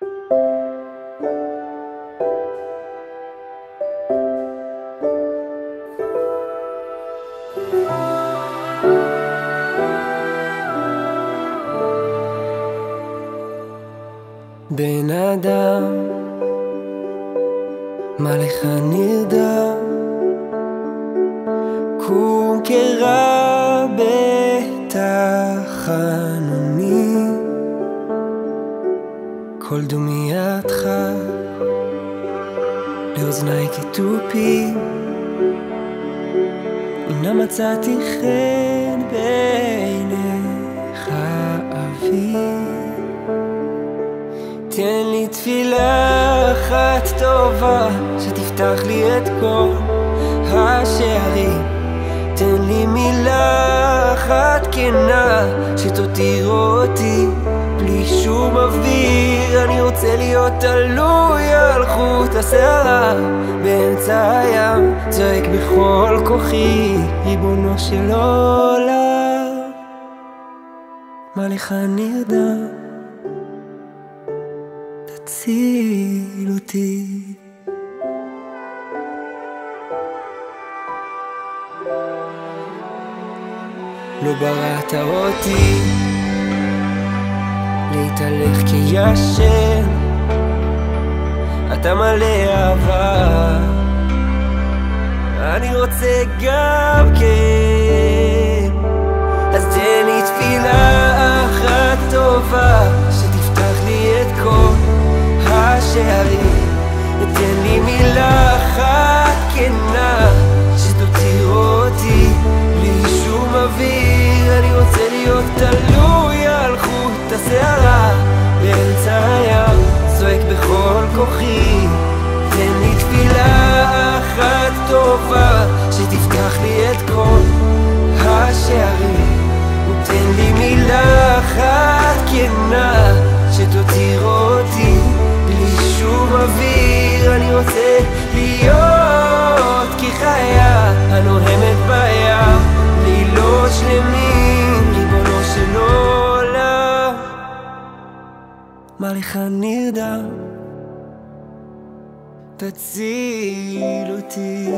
בן אדם, מה לך נרדם? קום קרא בתחנוני, כל דומייתך לאוזני כתופים. אם מצאתי חן בעיניך אבי, תן לי תפילה אחת טובה שתפתח לי את כל השערים. תן לי מילה אחת כנה שתותיר אותי בלי שום אוויר. אני רוצה להיות תלוי על חוט השערה באמצע הים, צועק בכל כוחי, ריבונו של עולם, מה לך נרדם? תציל אותי. לא בראת אותי להתהלך כישן, אתה מלא אהבה, אני רוצה גם כן. אז תן לי תפילה אחת טובה שתפתח לי את כל השערים. תן לי מילה אחת כנה שתותיר אותי בלי שום אוויר. אני רוצה להיות תלוי על חוט השערה באמצע הים, צועק בכל כוחי. תן לי תפילה אחת טובה שתפתח לי את כל השערים. תן לי מילה אחת כנה שתותיר אותי בלי שום אוויר. אני רוצה להיות כחיה הנוהמת בים, לילות שלמים, ריבונו של עולם, מה לך נרדם? תציל אותי.